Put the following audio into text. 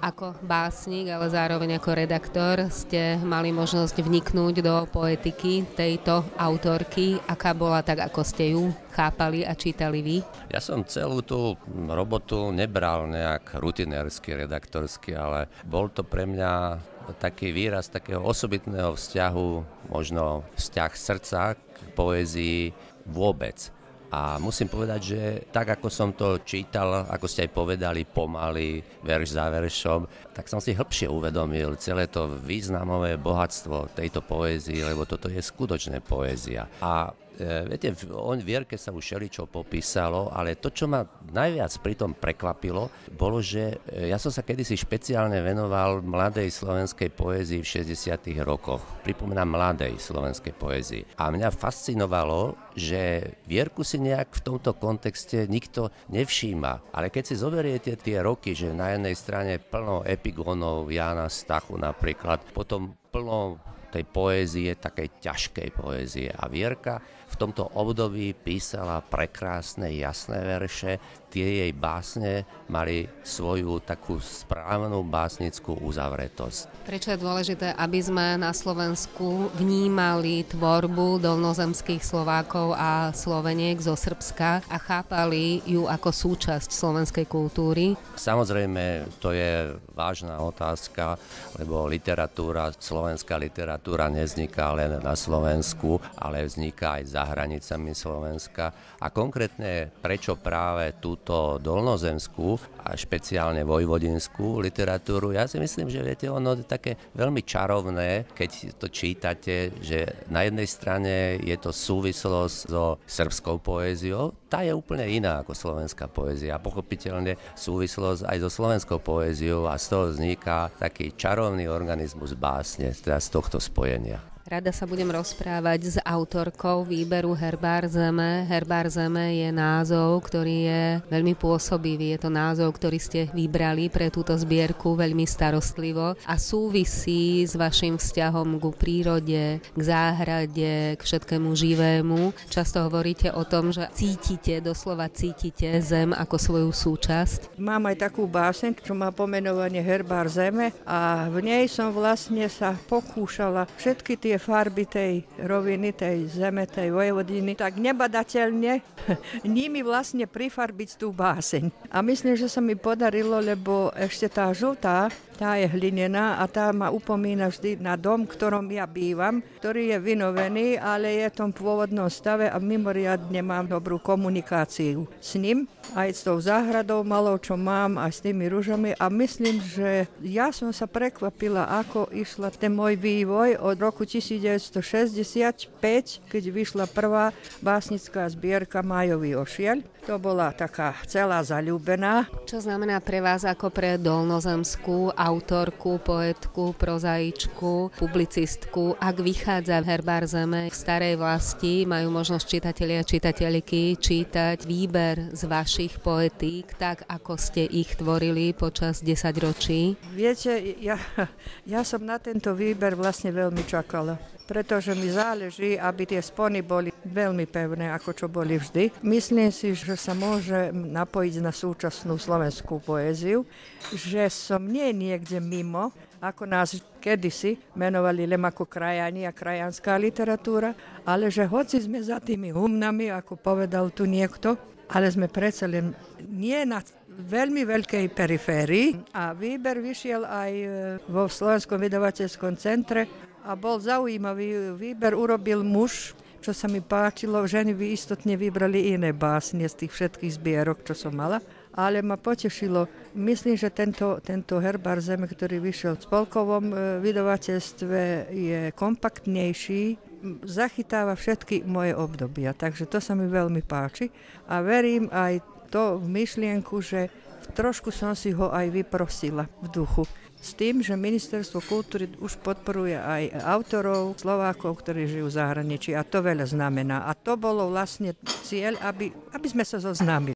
Ako básnik, ale zároveň ako redaktor ste mali možnosť vniknúť do poetiky tejto autorky. Aká bola, tak ako ste ju chápali a čítali vy? Ja som celú tú robotu nebral nejak rutinérsky, redaktorsky, ale bol to pre mňa taký výraz takého osobitného vzťahu, možno vzťah srdca k poézii vôbec. A musím povedať, že tak, ako som to čítal, ako ste aj povedali, pomaly, verš za veršom, tak som si hĺbšie uvedomil celé to významové bohatstvo tejto poézie, lebo toto je skutočná poézia. A viete, v Vierke sa už všeličo popísalo, ale to, čo ma najviac pri tom prekvapilo, bolo, že ja som sa kedysi špeciálne venoval mladej slovenskej poézii v 60. rokoch. Pripomínam mladej slovenskej poézii. A mňa fascinovalo, že Vierku si nejak v tomto kontexte nikto nevšíma. Ale keď si zoberiete tie roky, že na jednej strane plno epigónov Jána Stachu napríklad, potom plno tej poézie, takej ťažkej poézie. A Vierka v tomto období písala prekrásne, jasné verše. Tie jej básne mali svoju takú správnu básnickú uzavretosť. Prečo je dôležité, aby sme na Slovensku vnímali tvorbu dolnozemských Slovákov a Sloveniek zo Srbska a chápali ju ako súčasť slovenskej kultúry? Samozrejme, to je vážna otázka, lebo slovenská literatúra nevzniká len na Slovensku, ale vzniká aj za hranicami Slovenska. A konkrétne, prečo práve túto dolnozemskú a špeciálne vojvodinskú literatúru, ja si myslím, že viete, ono je také veľmi čarovné, keď to čítate, že na jednej strane je to súvislosť so srbskou poéziou, tá je úplne iná ako slovenská poézia. Pochopiteľne súvislosť aj so slovenskou poéziou a z toho vzniká taký čarovný organizmus básne, teda z tohto spojenia. Rada sa budem rozprávať s autorkou výberu Herbár zeme. Herbár zeme je názov, ktorý je veľmi pôsobivý. Je to názov, ktorý ste vybrali pre túto zbierku veľmi starostlivo a súvisí s vašim vzťahom ku prírode, k záhrade, k všetkému živému. Často hovoríte o tom, že doslova cítite zem ako svoju súčasť. Mám aj takú báseň, čo má pomenovanie Herbár zeme a v nej som vlastne sa pokúšala všetky tie farby tej roviny, tej zeme, tej vojvodiny, tak nebadateľne nimi vlastne prifarbiť tú báseň. A myslím, že sa mi podarilo, lebo ešte tá žltá, tá je hlinená a tá ma upomína vždy na dom, v ktorom ja bývam, ktorý je vynovený, ale je v tom pôvodnom stave a mimoriadne mám dobrú komunikáciu s ním, aj s tou záhradou malou, čo mám, aj s tými ružami a myslím, že ja som sa prekvapila, ako išla ten môj vývoj od roku 1965, keď vyšla prvá básnická zbierka Májový ošiel. To bola taká celá zaľúbená. Čo znamená pre vás ako pre dolnozemskú autorku, poetku, prozaičku, publicistku, ak vychádza Herbár zeme v starej vlasti, majú možnosť čitatelia a čitateľky čítať výber z vašich poetík, tak ako ste ich tvorili počas 10 ročí? Viete, ja som na tento výber vlastne veľmi čakala, pretože mi záleží, aby tie spony boli veľmi pevné, ako čo boli vždy. Myslím si, že sa môže napojiť na súčasnú slovenskú poéziu, že som nie niekde mimo, ako nás kedysi menovali len ako krajani a krajanská literatúra, ale že hoci sme za tými humnami, ako povedal tu niekto, ale sme predsa len nie na veľmi veľkej periférii a výber vyšiel aj vo Slovenskom vydavateľskom centre a bol zaujímavý výber, urobil muž, čo sa mi páčilo, ženy by istotne vybrali iné básne z tých všetkých zbierok, čo som mala, ale ma potešilo. Myslím, že tento Herbár zeme, ktorý vyšiel v spolkovom vydavateľstve, je kompaktnejší, zachytáva všetky moje obdobia, takže to sa mi veľmi páči a verím aj to v myšlienku, že trošku som si ho aj vyprosila v duchu. S tým, že Ministerstvo kultúry už podporuje aj autorov Slovákov, ktorí žijú v zahraničí a to veľa znamená. A to bolo vlastne cieľ, aby sme sa zoznámili.